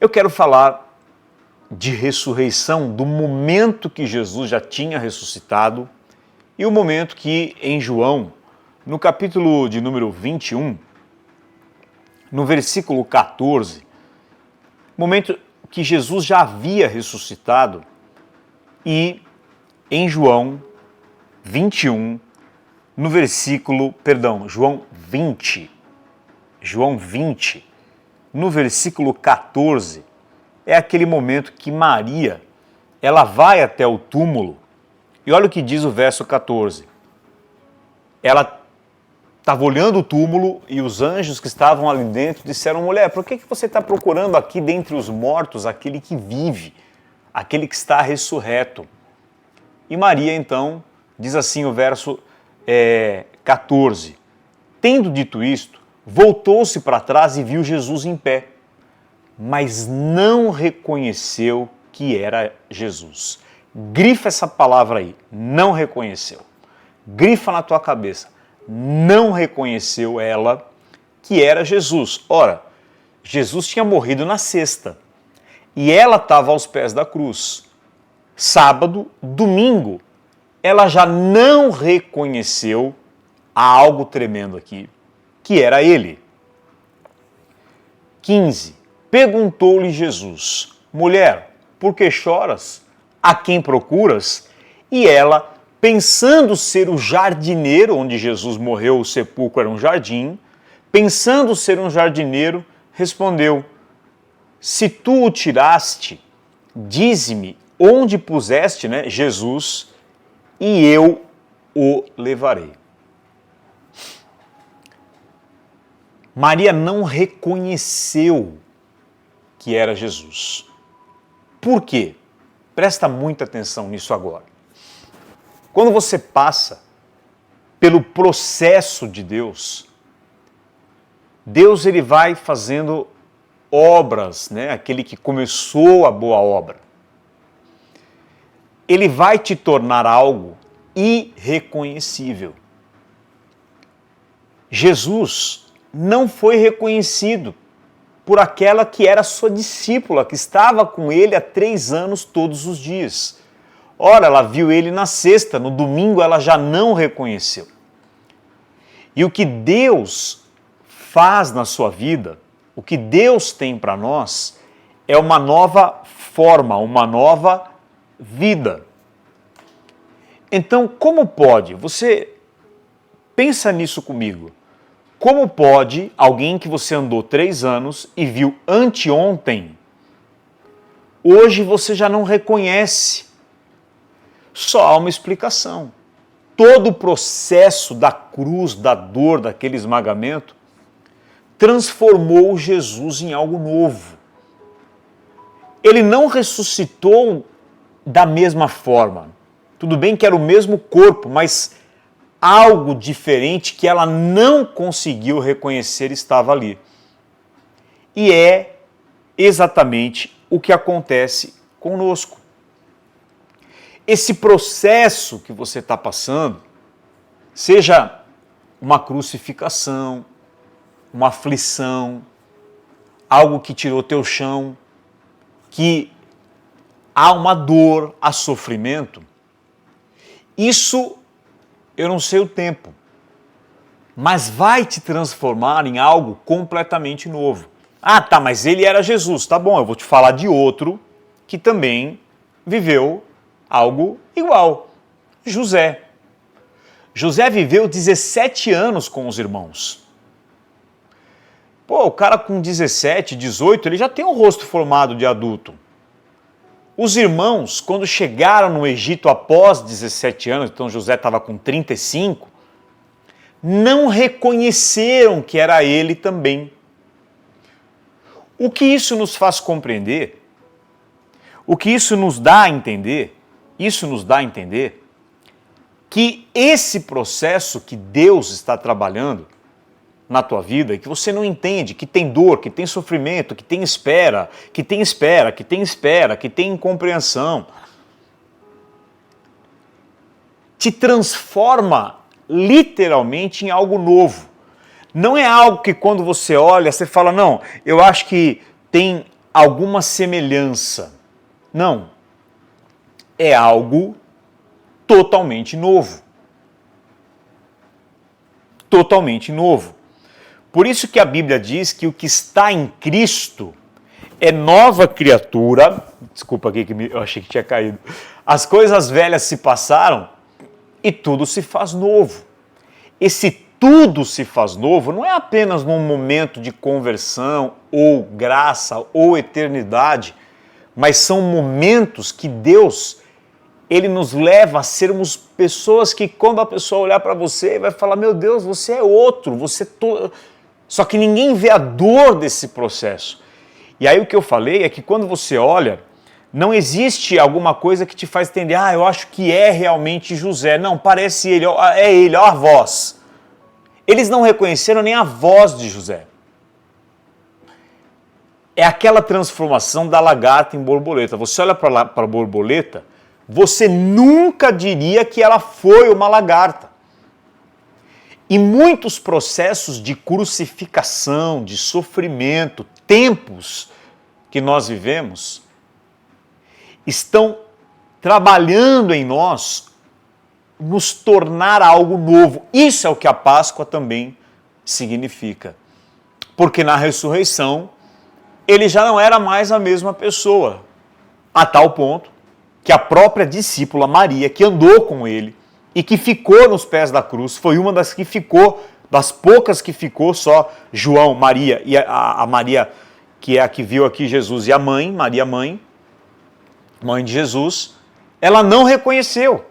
Eu quero falar de ressurreição, do momento que Jesus já tinha ressuscitado e o momento que em João, no capítulo de número 21, no versículo 14, momento que Jesus já havia ressuscitado e em João 21, no versículo, João 20, no versículo 14, é aquele momento que Maria, ela vai até o túmulo, e olha o que diz o verso 14. Ela estava olhando o túmulo e os anjos que estavam ali dentro disseram: mulher, por que você está procurando aqui dentre os mortos aquele que vive, aquele que está ressurreto? E Maria, então, diz assim o verso 14. Tendo dito isto, voltou-se para trás e viu Jesus em pé, mas não reconheceu que era Jesus. Grifa essa palavra aí, não reconheceu. Grifa na tua cabeça, não reconheceu ela que era Jesus. Ora, Jesus tinha morrido na sexta e ela estava aos pés da cruz. Sábado, domingo, ela já não reconheceu, há algo tremendo aqui, que era ele. 15. Perguntou-lhe Jesus: mulher, por que choras? A quem procuras? E ela, pensando ser o jardineiro, onde Jesus morreu, o sepulcro era um jardim, pensando ser um jardineiro, respondeu: se tu o tiraste, dize-me onde puseste, Jesus, e eu o levarei. Maria não reconheceu que era Jesus. Por quê? Presta muita atenção nisso agora. Quando você passa pelo processo de Deus, Deus ele vai fazendo obras, aquele que começou a boa obra. Ele vai te tornar algo irreconhecível. Jesus não foi reconhecido por aquela que era sua discípula, que estava com ele há 3 anos todos os dias. Ora, ela viu ele na sexta, no domingo ela já não reconheceu. E o que Deus faz na sua vida, o que Deus tem para nós, é uma nova forma, uma nova vida. Então, como pode? Você pensa nisso comigo. Como pode alguém que você andou 3 anos e viu anteontem, hoje você já não reconhece? Só há uma explicação. Todo o processo da cruz, da dor, daquele esmagamento, transformou Jesus em algo novo. Ele não ressuscitou da mesma forma. Tudo bem que era o mesmo corpo, mas algo diferente que ela não conseguiu reconhecer estava ali. E é exatamente o que acontece conosco. Esse processo que você está passando, seja uma crucificação, uma aflição, algo que tirou teu chão, que há uma dor, há sofrimento, isso eu não sei o tempo, mas vai te transformar em algo completamente novo. Ah, tá, mas ele era Jesus. Tá bom, eu vou te falar de outro que também viveu algo igual. José. José viveu 17 anos com os irmãos. Pô, o cara com 17, 18, ele já tem um rosto formado de adulto. Os irmãos, quando chegaram no Egito após 17 anos, então José estava com 35, não reconheceram que era ele também. O que isso nos faz compreender? O que isso nos dá a entender? Isso nos dá a entender que esse processo que Deus está trabalhando na tua vida, que você não entende, que tem dor, que tem sofrimento, que tem espera, que tem espera, que tem espera, que tem incompreensão, te transforma literalmente em algo novo. Não é algo que quando você olha, você fala, não, eu acho que tem alguma semelhança. Não. É algo totalmente novo. Totalmente novo. Por isso que a Bíblia diz que o que está em Cristo é nova criatura. Desculpa aqui que eu achei que tinha caído. As coisas velhas se passaram e tudo se faz novo. Esse tudo se faz novo não é apenas num momento de conversão, ou graça, ou eternidade, mas são momentos que Deus, Ele nos leva a sermos pessoas que quando a pessoa olhar para você vai falar, meu Deus, você é outro, Só que ninguém vê a dor desse processo. E aí o que eu falei é que quando você olha, não existe alguma coisa que te faz entender, eu acho que é realmente José. Não, parece ele, é ele, ó a voz. Eles não reconheceram nem a voz de José. É aquela transformação da lagarta em borboleta. Você olha para a borboleta, você nunca diria que ela foi uma lagarta. E muitos processos de crucificação, de sofrimento, tempos que nós vivemos, estão trabalhando em nós nos tornar algo novo. Isso é o que a Páscoa também significa. Porque na ressurreição, ele já não era mais a mesma pessoa, a tal ponto que a própria discípula Maria, que andou com ele e que ficou nos pés da cruz, foi uma das que ficou, das poucas que ficou, só João, Maria e a Maria, que é a que viu aqui Jesus, e a mãe, Maria mãe de Jesus, ela não reconheceu.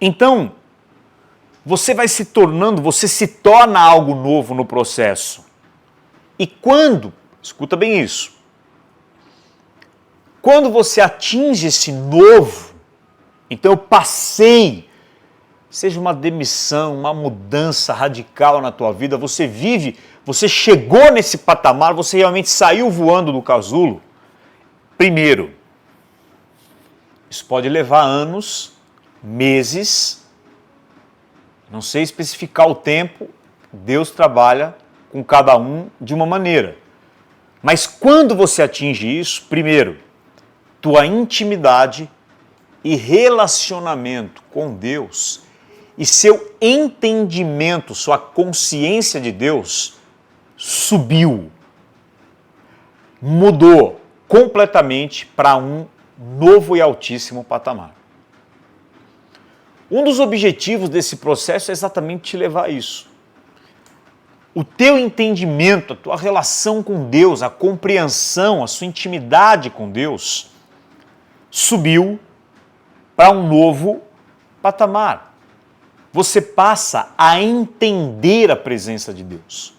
Então, você se torna algo novo no processo. E escuta bem isso, quando você atinge esse novo, então eu passei, seja uma demissão, uma mudança radical na tua vida, você chegou nesse patamar, você realmente saiu voando do casulo. Primeiro, isso pode levar anos, meses, não sei especificar o tempo, Deus trabalha com cada um de uma maneira. Mas quando você atinge isso, primeiro, tua intimidade e relacionamento com Deus e seu entendimento, sua consciência de Deus subiu, mudou completamente para um novo e altíssimo patamar. Um dos objetivos desse processo é exatamente te levar a isso. O teu entendimento, a tua relação com Deus, a compreensão, a sua intimidade com Deus subiu para um novo patamar. Você passa a entender a presença de Deus.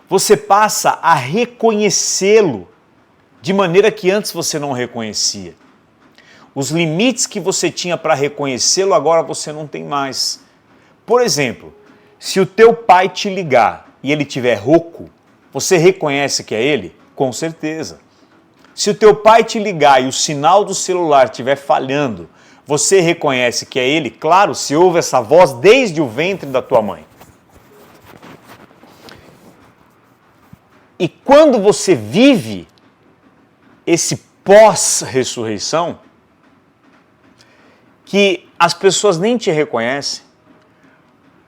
Você passa a reconhecê-lo de maneira que antes você não reconhecia. Os limites que você tinha para reconhecê-lo, agora você não tem mais. Por exemplo, se o teu pai te ligar e ele tiver rouco, você reconhece que é ele? Com certeza. Se o teu pai te ligar e o sinal do celular estiver falhando, você reconhece que é ele? Claro, se ouve essa voz desde o ventre da tua mãe. E quando você vive esse pós-ressurreição, que as pessoas nem te reconhecem,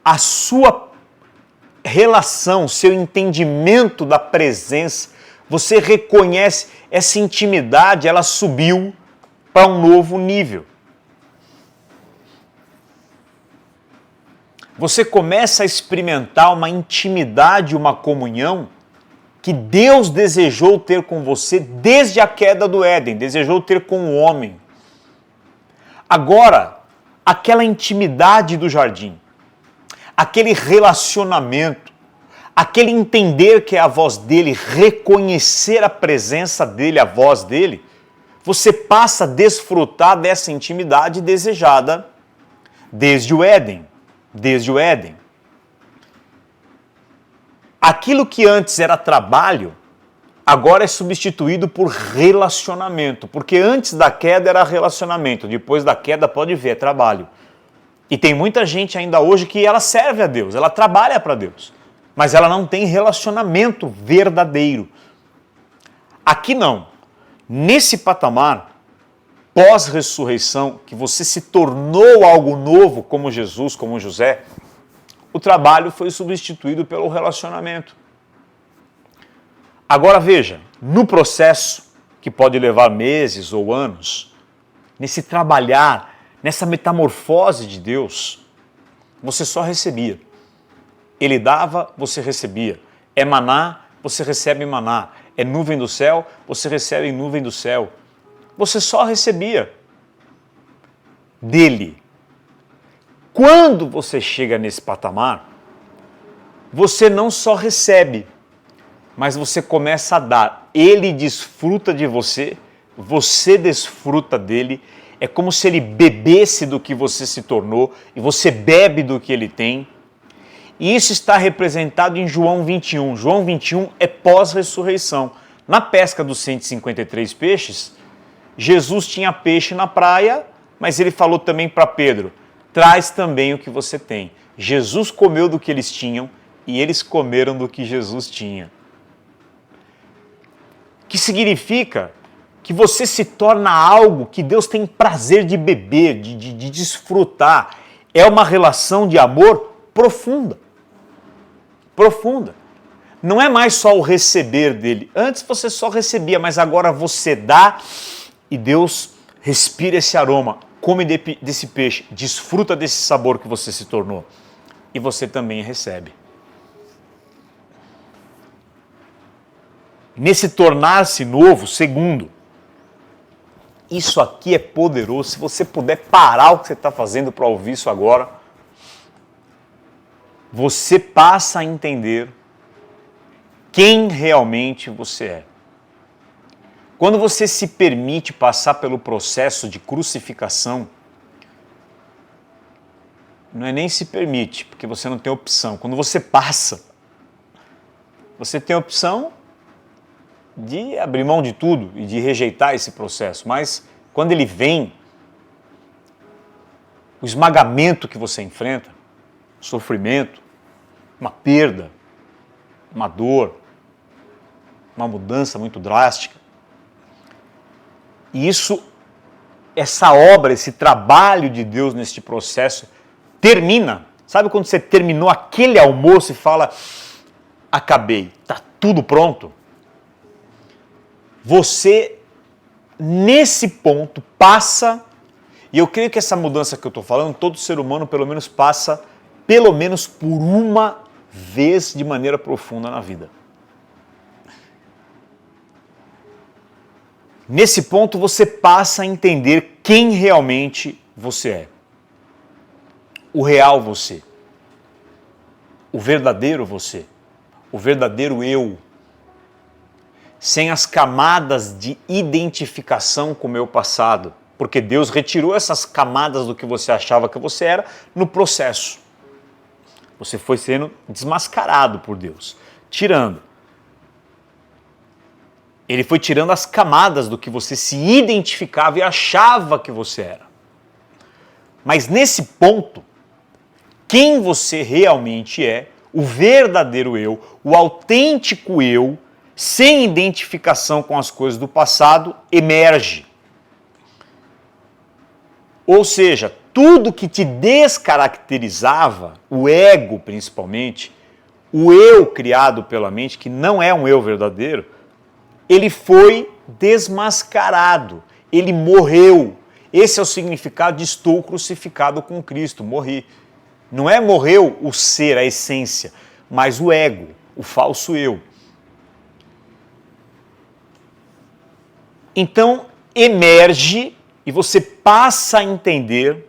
a sua relação, seu entendimento da presença, você reconhece essa intimidade, ela subiu para um novo nível. Você começa a experimentar uma intimidade, uma comunhão que Deus desejou ter com você desde a queda do Éden, desejou ter com o homem. Agora, aquela intimidade do jardim, aquele relacionamento, aquele entender que é a voz dele, reconhecer a presença dele, a voz dele, você passa a desfrutar dessa intimidade desejada desde o Éden. Desde o Éden. Aquilo que antes era trabalho, agora é substituído por relacionamento, porque antes da queda era relacionamento, depois da queda pode ver, é trabalho. E tem muita gente ainda hoje que ela serve a Deus, ela trabalha para Deus, mas ela não tem relacionamento verdadeiro. Aqui não. Nesse patamar, pós-ressurreição, que você se tornou algo novo como Jesus, como José, o trabalho foi substituído pelo relacionamento. Agora veja, no processo, que pode levar meses ou anos, nesse trabalhar, nessa metamorfose de Deus, você só recebia. Ele dava, você recebia. É maná, você recebe maná. É nuvem do céu, você recebe nuvem do céu. Você só recebia dele. Quando você chega nesse patamar, você não só recebe, mas você começa a dar. Ele desfruta de você, você desfruta dele. É como se ele bebesse do que você se tornou e você bebe do que ele tem. E isso está representado em João 21. João 21 é pós-ressurreição. Na pesca dos 153 peixes, Jesus tinha peixe na praia, mas ele falou também para Pedro, traz também o que você tem. Jesus comeu do que eles tinham e eles comeram do que Jesus tinha. Que significa que você se torna algo que Deus tem prazer de beber, de desfrutar. É uma relação de amor profunda. Profunda. Não é mais só o receber dele. Antes você só recebia, mas agora você dá e Deus respira esse aroma, come desse peixe, desfruta desse sabor que você se tornou. E você também recebe. Nesse tornar-se novo, segundo, isso aqui é poderoso. Se você puder parar o que você está fazendo para ouvir isso agora, você passa a entender quem realmente você é. Quando você se permite passar pelo processo de crucificação, não é nem se permite, porque você não tem opção. Quando você passa, você tem a opção de abrir mão de tudo e de rejeitar esse processo. Mas quando ele vem, o esmagamento que você enfrenta, o sofrimento, uma perda, uma dor, uma mudança muito drástica. E isso, essa obra, esse trabalho de Deus neste processo termina. Sabe quando você terminou aquele almoço e fala, acabei, está tudo pronto? Você, nesse ponto, passa, e eu creio que essa mudança que eu estou falando, todo ser humano pelo menos passa, pelo menos por uma vez de maneira profunda na vida. Nesse ponto você passa a entender quem realmente você é. O real você. O verdadeiro você. O verdadeiro eu. Sem as camadas de identificação com o meu passado. Porque Deus retirou essas camadas do que você achava que você era no processo. Você foi sendo desmascarado por Deus. Tirando. Ele foi tirando as camadas do que você se identificava e achava que você era. Mas nesse ponto, quem você realmente é, o verdadeiro eu, o autêntico eu, sem identificação com as coisas do passado, emerge. Ou seja, tudo que te descaracterizava, o ego principalmente, o eu criado pela mente, que não é um eu verdadeiro, ele foi desmascarado, ele morreu. Esse é o significado de estou crucificado com Cristo, morri. Não é morreu o ser, a essência, mas o ego, o falso eu. Então, emerge e você passa a entender.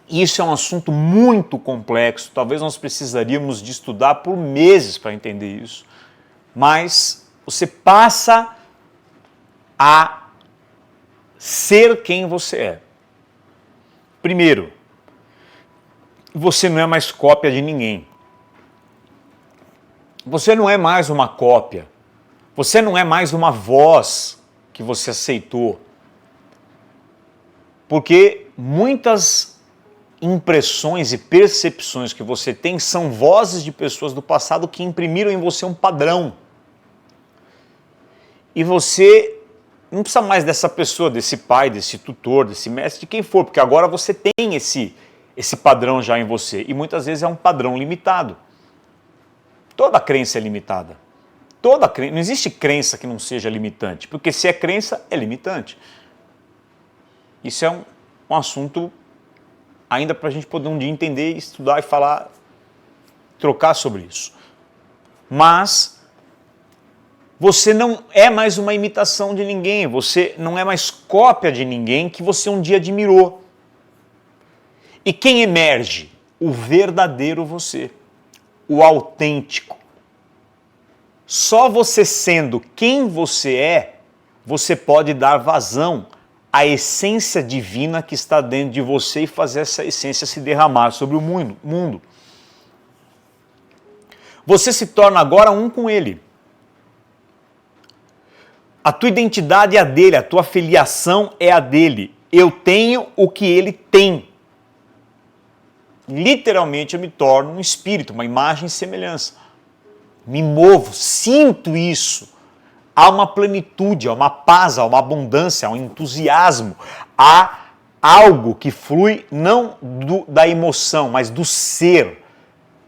Isso é um assunto muito complexo, talvez nós precisaríamos de estudar por meses para entender isso. Mas você passa a ser quem você é. Primeiro, você não é mais cópia de ninguém. Você não é mais uma cópia. Você não é mais uma voz que você aceitou. Porque muitas impressões e percepções que você tem são vozes de pessoas do passado que imprimiram em você um padrão. e você não precisa mais dessa pessoa, desse pai, desse tutor, desse mestre, de quem for, porque agora você tem esse padrão já em você, e muitas vezes é um padrão limitado. Toda crença é limitada. Não existe crença que não seja limitante, porque se é crença, é limitante. Isso é um assunto ainda para a gente poder um dia entender, estudar e falar, trocar sobre isso. Mas você não é mais uma imitação de ninguém, você não é mais cópia de ninguém que você um dia admirou. E quem emerge? O verdadeiro você, o autêntico. Só você sendo quem você é, você pode dar vazão à essência divina que está dentro de você e fazer essa essência se derramar sobre o mundo. Você se torna agora um com ele. A tua identidade é a dele, a tua filiação é a dele. Eu tenho o que ele tem. Literalmente eu me torno um espírito, uma imagem e semelhança. Me movo, sinto isso. Há uma plenitude, há uma paz, há uma abundância, há um entusiasmo. Há algo que flui não da emoção, mas do ser.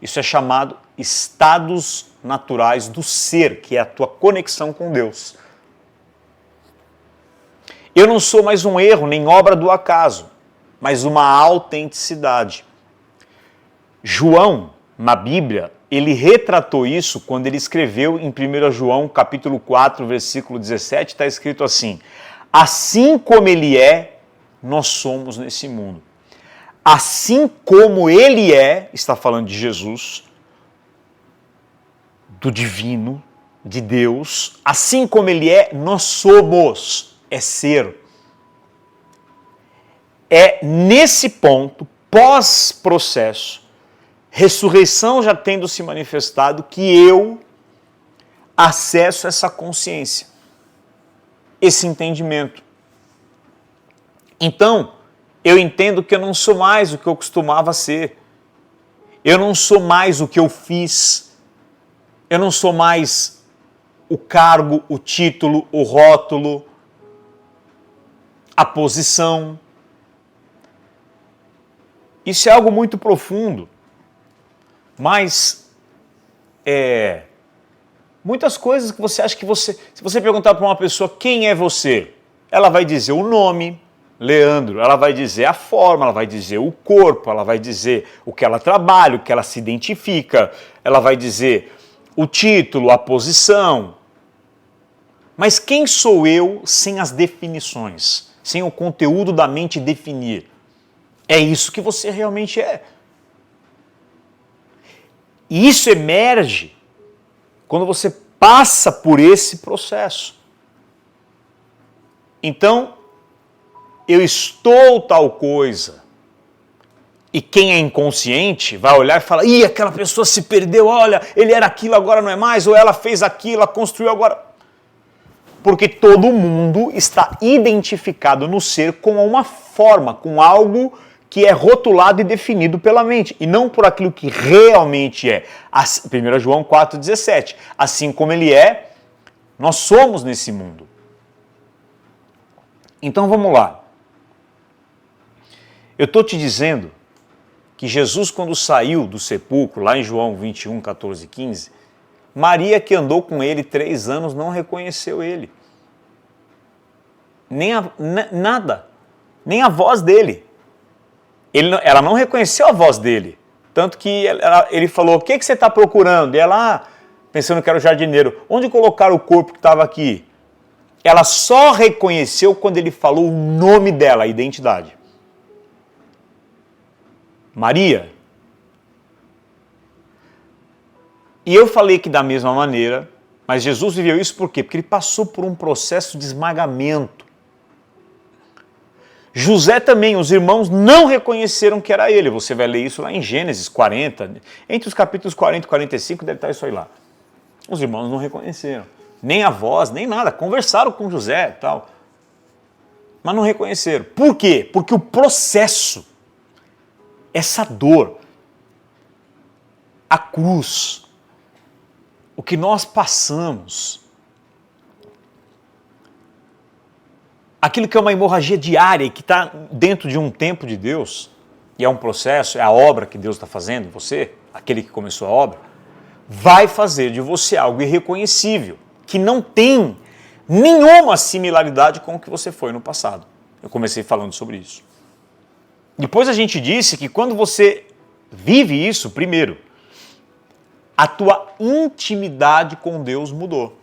Isso é chamado estados naturais do ser, que é a tua conexão com Deus. Eu não sou mais um erro, nem obra do acaso, mas uma autenticidade. João, na Bíblia, ele retratou isso quando ele escreveu em 1 João, capítulo 4, versículo 17, está escrito assim: assim como ele é, nós somos nesse mundo. Assim como ele é, está falando de Jesus, do divino, de Deus, assim como ele é, nós somos, é ser. É nesse ponto, pós-processo, ressurreição já tendo se manifestado, que eu acesso essa consciência, esse entendimento. Então, eu entendo que eu não sou mais o que eu costumava ser. Eu não sou mais o que eu fiz. Eu não sou mais o cargo, o título, o rótulo, a posição. Isso é algo muito profundo. Mas muitas coisas que você acha que você... Se você perguntar para uma pessoa quem é você, ela vai dizer o nome, Leandro, ela vai dizer a forma, ela vai dizer o corpo, ela vai dizer o que ela trabalha, o que ela se identifica, ela vai dizer o título, a posição. Mas quem sou eu sem as definições, sem o conteúdo da mente definir? É isso que você realmente é. E isso emerge quando você passa por esse processo. Então, eu estou tal coisa. E quem é inconsciente vai olhar e falar: ih, aquela pessoa se perdeu, olha, ele era aquilo, agora não é mais, ou ela fez aquilo, ela construiu agora. Porque todo mundo está identificado no ser com uma forma, com algo que é rotulado e definido pela mente, e não por aquilo que realmente é. 1 João 4,17. Assim como ele é, nós somos nesse mundo. Então vamos lá. Eu estou te dizendo que Jesus, quando saiu do sepulcro, lá em João 21, 14 e 15, Maria, que andou com ele 3 anos, não reconheceu ele. Nada. Nem a voz dele. Ela não reconheceu a voz dele. Tanto que ele falou: o que você está procurando? E ela, pensando que era o jardineiro, onde colocaram o corpo que estava aqui? Ela só reconheceu quando ele falou o nome dela, a identidade. Maria. E eu falei que da mesma maneira, mas Jesus viveu isso por quê? Porque ele passou por um processo de esmagamento. José também, os irmãos não reconheceram que era ele. Você vai ler isso lá em Gênesis 40, entre os capítulos 40 e 45 deve estar isso aí lá. Os irmãos não reconheceram, nem a voz, nem nada, conversaram com José e tal, mas não reconheceram. Por quê? Porque o processo, essa dor, a cruz, o que nós passamos, aquilo que é uma hemorragia diária e que está dentro de um tempo de Deus, e é um processo, é a obra que Deus está fazendo em você, aquele que começou a obra, vai fazer de você algo irreconhecível, que não tem nenhuma similaridade com o que você foi no passado. Eu comecei falando sobre isso. Depois a gente disse que quando você vive isso, primeiro, a tua intimidade com Deus mudou.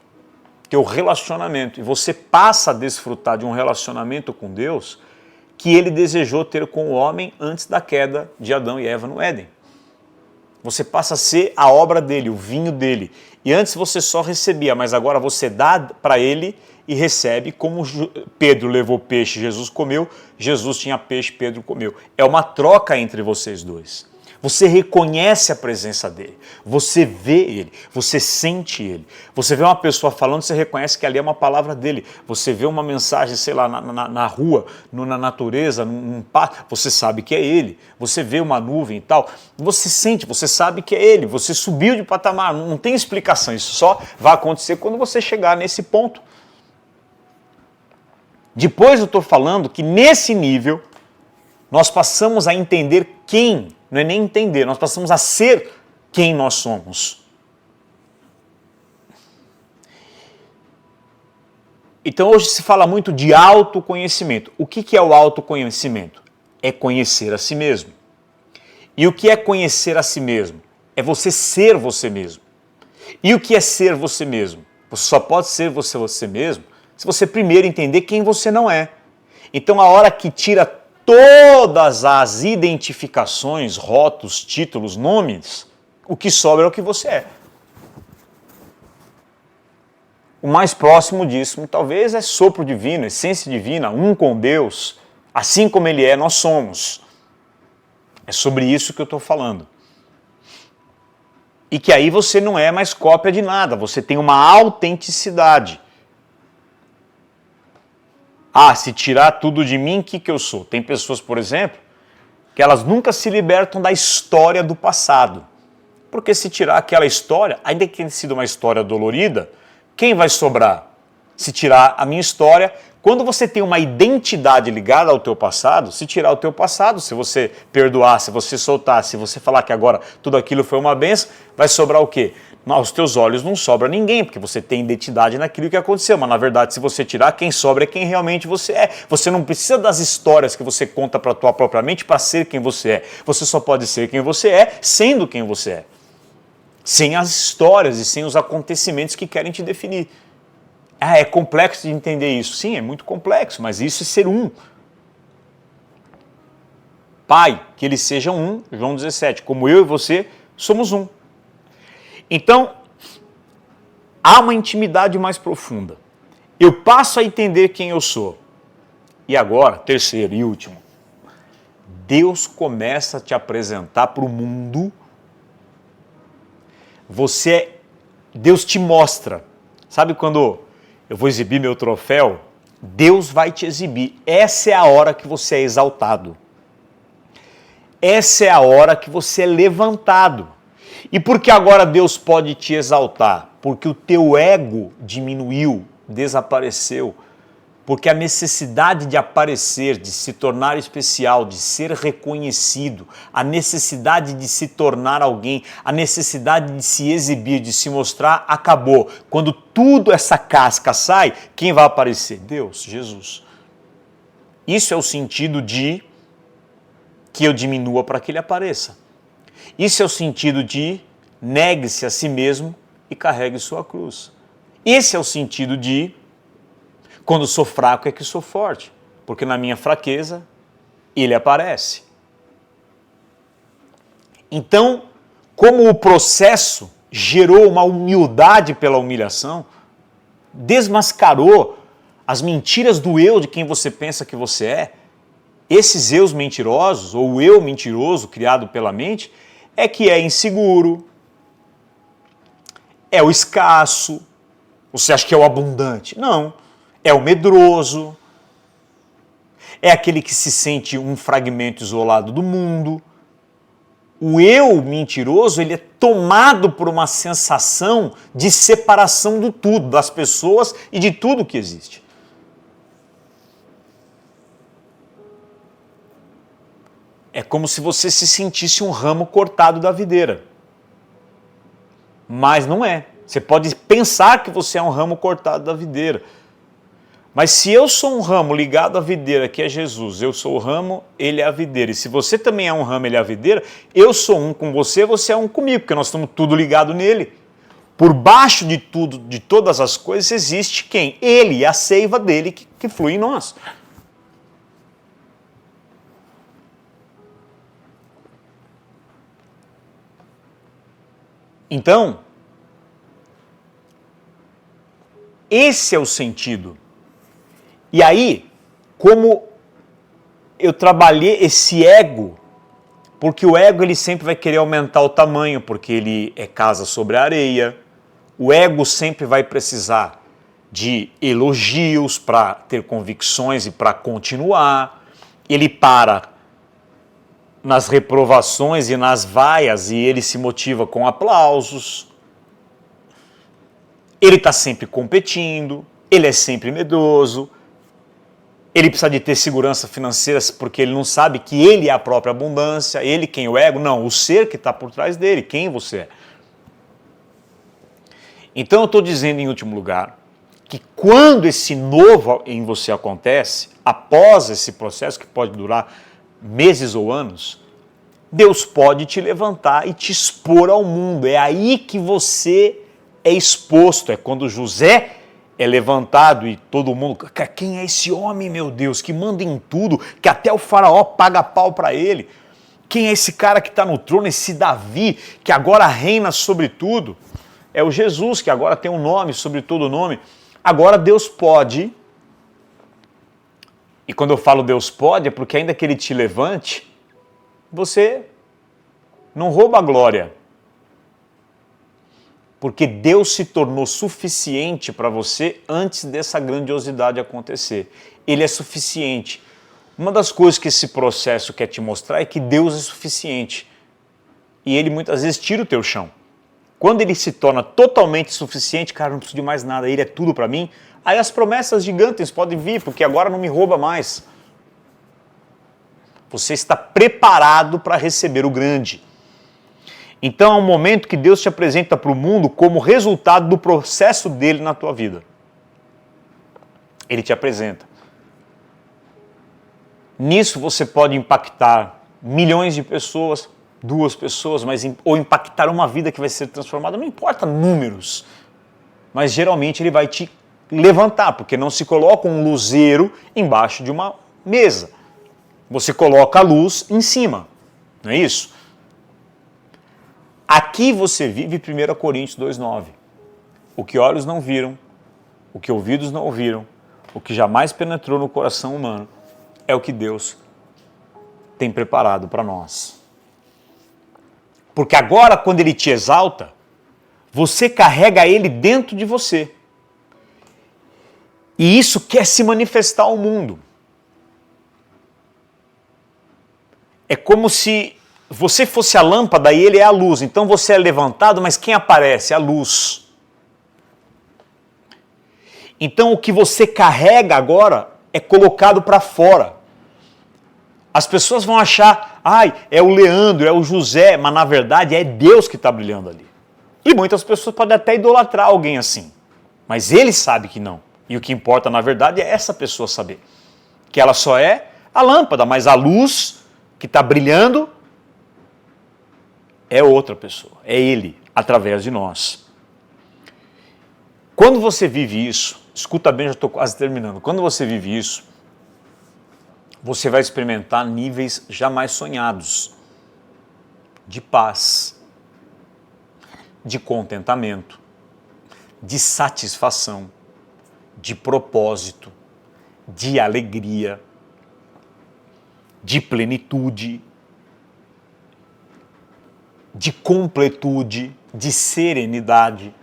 Teu relacionamento. E você passa a desfrutar de um relacionamento com Deus que ele desejou ter com o homem antes da queda de Adão e Eva no Éden. Você passa a ser a obra dele, o vinho dele. E antes você só recebia, mas agora você dá para ele e recebe, como Pedro levou peixe, Jesus comeu, Jesus tinha peixe, Pedro comeu. É uma troca entre vocês dois. Você reconhece a presença dele, você vê ele, você sente ele. Você vê uma pessoa falando, você reconhece que ali é uma palavra dele. Você vê uma mensagem, sei lá, na rua, na natureza, num pato, você sabe que é ele. Você vê uma nuvem e tal, você sente, você sabe que é ele. Você subiu de patamar, não tem explicação. Isso só vai acontecer quando você chegar nesse ponto. Depois eu estou falando que nesse nível, nós passamos a entender quem, não é nem entender, nós passamos a ser quem nós somos. Então hoje se fala muito de autoconhecimento. O que é o autoconhecimento? É conhecer a si mesmo. E o que é conhecer a si mesmo? É você ser você mesmo. E o que é ser você mesmo? Você só pode ser você mesmo se você primeiro entender quem você não é. Então a hora que tira todas as identificações, rótulos, títulos, nomes, o que sobra é o que você é. O mais próximo disso, talvez, é sopro divino, essência divina, um com Deus, assim como Ele é, nós somos. É sobre isso que eu estou falando. E que aí você não é mais cópia de nada, você tem uma autenticidade. Ah, se tirar tudo de mim, o que eu sou? Tem pessoas, por exemplo, que elas nunca se libertam da história do passado. Porque se tirar aquela história, ainda que tenha sido uma história dolorida, quem vai sobrar? Se tirar a minha história, quando você tem uma identidade ligada ao teu passado, se tirar o teu passado, se você perdoar, se você soltar, se você falar que agora tudo aquilo foi uma benção, vai sobrar o quê? Aos teus olhos não sobra ninguém, porque você tem identidade naquilo que aconteceu, mas na verdade se você tirar, quem sobra é quem realmente você é. Você não precisa das histórias que você conta para a tua própria mente para ser quem você é. Você só pode ser quem você é, sendo quem você é. Sem as histórias e sem os acontecimentos que querem te definir. Ah, é complexo de entender isso. Sim, é muito complexo, mas isso é ser um. Pai, que eles sejam um, João 17, como eu e você somos um. Então, há uma intimidade mais profunda. Eu passo a entender quem eu sou. E agora, terceiro e último, Deus começa a te apresentar para o mundo. Deus te mostra. Sabe quando eu vou exibir meu troféu? Deus vai te exibir. Essa é a hora que você é exaltado. Essa é a hora que você é levantado. E por que agora Deus pode te exaltar? Porque o teu ego diminuiu, desapareceu. Porque a necessidade de aparecer, de se tornar especial, de ser reconhecido, a necessidade de se tornar alguém, a necessidade de se exibir, de se mostrar, acabou. Quando tudo essa casca sai, quem vai aparecer? Deus, Jesus. Isso é o sentido de que eu diminua para que ele apareça. Isso é o sentido de negue-se a si mesmo e carregue sua cruz. Esse é o sentido de quando sou fraco é que sou forte, porque na minha fraqueza ele aparece. Então, como o processo gerou uma humildade pela humilhação, desmascarou as mentiras do eu de quem você pensa que você é, esses eus mentirosos, ou o eu mentiroso criado pela mente, é que é inseguro, é o escasso, você acha que é o abundante? Não, é o medroso, é aquele que se sente um fragmento isolado do mundo. O eu mentiroso, ele é tomado por uma sensação de separação do tudo, das pessoas e de tudo que existe. é como se você se sentisse um ramo cortado da videira. Mas não é. Você pode pensar que você é um ramo cortado da videira. Mas se eu sou um ramo ligado à videira, que é Jesus, eu sou o ramo, ele é a videira. E se você também é um ramo, ele é a videira, eu sou um com você, você é um comigo, porque nós estamos tudo ligado nele. Por baixo de tudo, de todas as coisas, existe quem? Ele e a seiva dele que flui em nós. Então, esse é o sentido. E aí, como eu trabalhei esse ego, porque o ego ele sempre vai querer aumentar o tamanho, porque ele é casa sobre a areia. O ego sempre vai precisar de elogios para ter convicções e para continuar. Ele para nas reprovações e nas vaias e ele se motiva com aplausos. Ele está sempre competindo, ele é sempre medroso, ele precisa de ter segurança financeira porque ele não sabe que ele é a própria abundância, ele quem? O ego? Não, o ser que está por trás dele, quem você é. Então eu estou dizendo em último lugar que quando esse novo em você acontece, após esse processo que pode durar meses ou anos, Deus pode te levantar e te expor ao mundo. É aí que você é exposto, é quando José é levantado e todo mundo, quem é esse homem, meu Deus, que manda em tudo, que até o faraó paga pau para ele? Quem é esse cara que está no trono, esse Davi, que agora reina sobre tudo? É o Jesus, que agora tem um nome sobre todo nome. Agora Deus pode, e quando eu falo Deus pode, é porque ainda que ele te levante, você não rouba a glória. Porque Deus se tornou suficiente para você antes dessa grandiosidade acontecer. Ele é suficiente. Uma das coisas que esse processo quer te mostrar é que Deus é suficiente. E ele muitas vezes tira o teu chão. Quando ele se torna totalmente suficiente, cara, não preciso de mais nada, ele é tudo para mim, aí as promessas gigantes podem vir, porque agora não me rouba mais. Você está preparado para receber o grande. Então é um momento que Deus te apresenta para o mundo como resultado do processo dele na tua vida. Ele te apresenta. Nisso você pode impactar milhões de pessoas, 2 pessoas, ou impactar uma vida que vai ser transformada, não importa números, mas geralmente ele vai te levantar, porque não se coloca um luzeiro embaixo de uma mesa. Você coloca a luz em cima, não é isso? Aqui você vive 1 Coríntios 2,9. O que olhos não viram, o que ouvidos não ouviram, o que jamais penetrou no coração humano, é o que Deus tem preparado para nós. Porque agora, quando ele te exalta, você carrega ele dentro de você. E isso quer se manifestar ao mundo. É como se você fosse a lâmpada e ele é a luz. Então você é levantado, mas quem aparece? A luz. Então o que você carrega agora é colocado para fora. As pessoas vão achar, é o Leandro, é o José, mas na verdade é Deus que está brilhando ali. E muitas pessoas podem até idolatrar alguém assim, mas ele sabe que não. E o que importa na verdade é essa pessoa saber que ela só é a lâmpada, mas a luz que está brilhando é outra pessoa, é ele, através de nós. Quando você vive isso, escuta bem, já estou quase terminando, quando você vive isso, você vai experimentar níveis jamais sonhados de paz, de contentamento, de satisfação, de propósito, de alegria, de plenitude, de completude, de serenidade,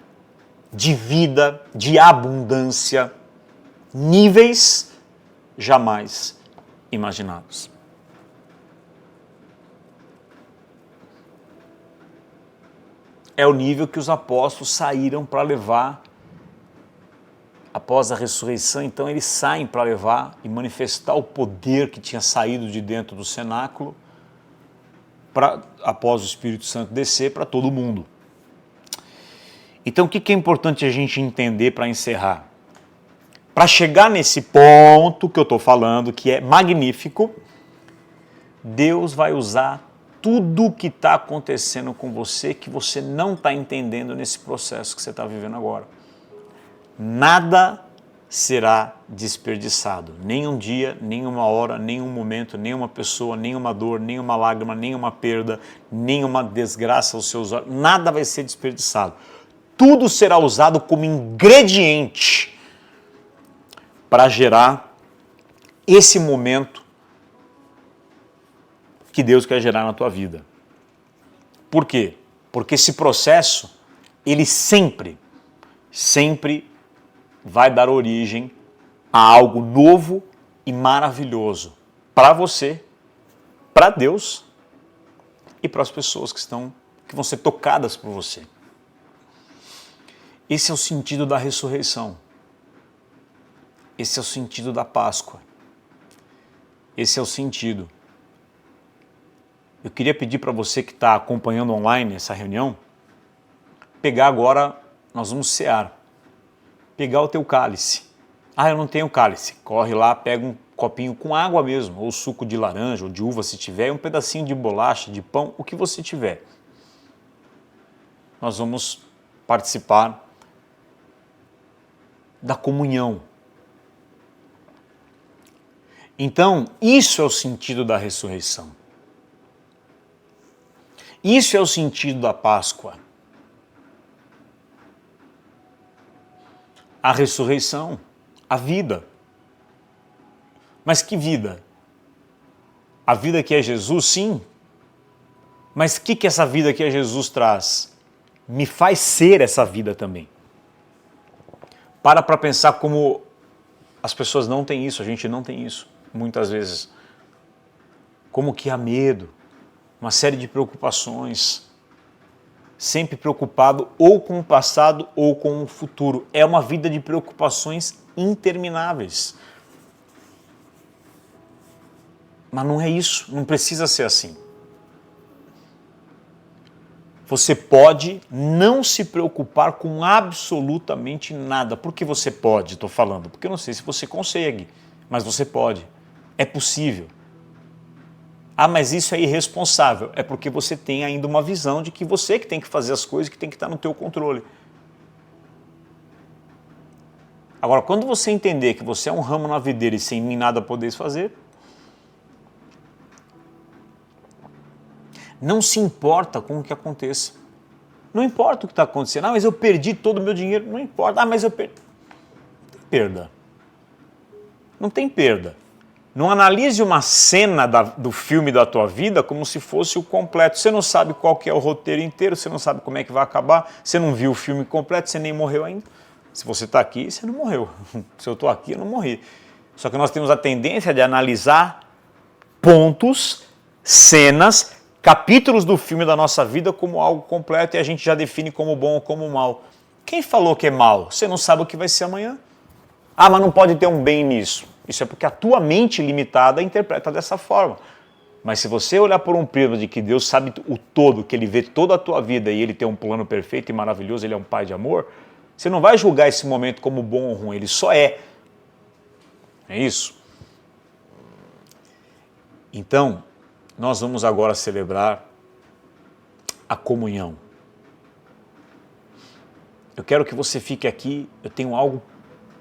de vida, de abundância, níveis jamais imaginados. É o nível que os apóstolos saíram para levar após a ressurreição. Então eles saem para levar e manifestar o poder que tinha saído de dentro do cenáculo após o Espírito Santo descer para todo mundo. Então, o que é importante a gente entender para encerrar? Para chegar nesse ponto que eu estou falando, que é magnífico, Deus vai usar tudo o que está acontecendo com você que você não está entendendo nesse processo que você está vivendo agora. Nada será desperdiçado. Nem um dia, nem uma hora, nem um momento, nem uma pessoa, nem uma dor, nem uma lágrima, nem uma perda, nem uma desgraça aos seus olhos. Nada vai ser desperdiçado. Tudo será usado como ingrediente para gerar esse momento que Deus quer gerar na tua vida. Por quê? Porque esse processo, ele sempre vai dar origem a algo novo e maravilhoso para você, para Deus e para as pessoas que vão ser tocadas por você. Esse é o sentido da ressurreição. Esse é o sentido da Páscoa. Esse é o sentido. Eu queria pedir para você que está acompanhando online essa reunião, pegar agora, nós vamos cear, pegar o teu cálice. Ah, eu não tenho cálice. Corre lá, pega um copinho com água mesmo, ou suco de laranja, ou de uva se tiver, um pedacinho de bolacha, de pão, o que você tiver. Nós vamos participar da comunhão. Então, isso é o sentido da ressurreição. Isso é o sentido da Páscoa. A ressurreição, a vida. Mas que vida? A vida que é Jesus, sim. Mas o que essa vida que é Jesus traz? Me faz ser essa vida também. Para pensar como as pessoas não têm isso, a gente não tem isso, muitas vezes. Como que há medo, uma série de preocupações, sempre preocupado ou com o passado ou com o futuro. É uma vida de preocupações intermináveis. Mas não é isso, não precisa ser assim. Você pode não se preocupar com absolutamente nada. Por que você pode, estou falando? Porque eu não sei se você consegue, mas você pode. É possível. Ah, mas isso é irresponsável. É porque você tem ainda uma visão de que você que tem que fazer as coisas, que tem que estar no teu controle. Agora, quando você entender que você é um ramo na videira e sem mim nada podeis fazer, não se importa com o que aconteça. Não importa o que está acontecendo. Ah, mas eu perdi todo o meu dinheiro. Não importa. Ah, mas eu perdi. Não tem perda. Não tem perda. Não analise uma cena do filme da tua vida como se fosse o completo. Você não sabe qual que é o roteiro inteiro, você não sabe como é que vai acabar, você não viu o filme completo, você nem morreu ainda. Se você está aqui, você não morreu. Se eu estou aqui, eu não morri. Só que nós temos a tendência de analisar pontos, cenas, capítulos do filme da nossa vida como algo completo e a gente já define como bom ou como mal. Quem falou que é mal? Você não sabe o que vai ser amanhã. Ah, mas não pode ter um bem nisso. Isso é porque a tua mente limitada interpreta dessa forma. Mas se você olhar por um prisma de que Deus sabe o todo, que Ele vê toda a tua vida e Ele tem um plano perfeito e maravilhoso, Ele é um Pai de amor, você não vai julgar esse momento como bom ou ruim, ele só é. É isso? Então, nós vamos agora celebrar a comunhão. Eu quero que você fique aqui, eu tenho algo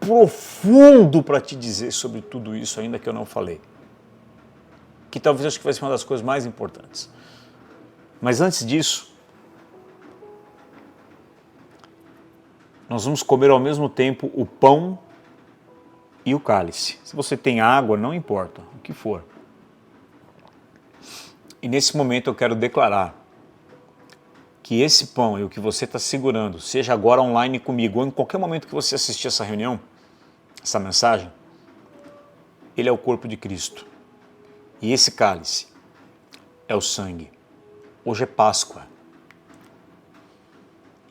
profundo para te dizer sobre tudo isso, ainda que eu não falei. Que talvez acho que vai ser uma das coisas mais importantes. Mas antes disso, nós vamos comer ao mesmo tempo o pão e o cálice. Se você tem água, não importa, o que for. E nesse momento eu quero declarar que esse pão e o que você está segurando, seja agora online comigo ou em qualquer momento que você assistir essa reunião, essa mensagem, ele é o corpo de Cristo. E esse cálice é o sangue. Hoje é Páscoa.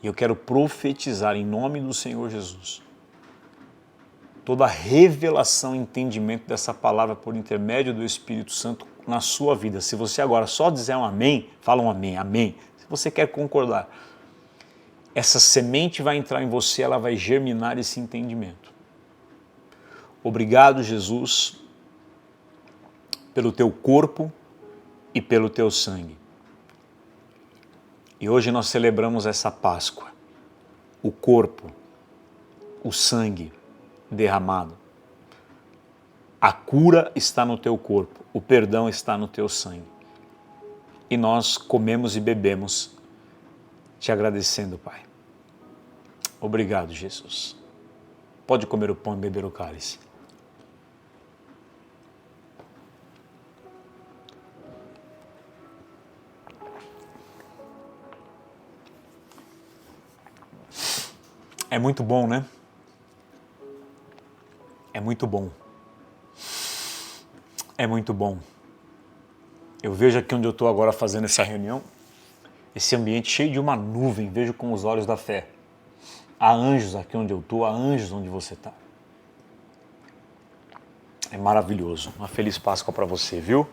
E eu quero profetizar em nome do Senhor Jesus toda a revelação e entendimento dessa palavra por intermédio do Espírito Santo na sua vida. Se você agora só dizer um amém, fala um amém, amém. Se você quer concordar, essa semente vai entrar em você, ela vai germinar esse entendimento. Obrigado, Jesus, pelo teu corpo e pelo teu sangue. E hoje nós celebramos essa Páscoa, o corpo, o sangue derramado. A cura está no teu corpo, o perdão está no teu sangue. E nós comemos e bebemos, te agradecendo, Pai. Obrigado, Jesus. Pode comer o pão e beber o cálice. É muito bom, né? É muito bom. É muito bom. Eu vejo aqui onde eu estou agora fazendo essa reunião, esse ambiente cheio de uma nuvem, vejo com os olhos da fé. Há anjos aqui onde eu estou, há anjos onde você está. É maravilhoso. Uma feliz Páscoa para você, viu?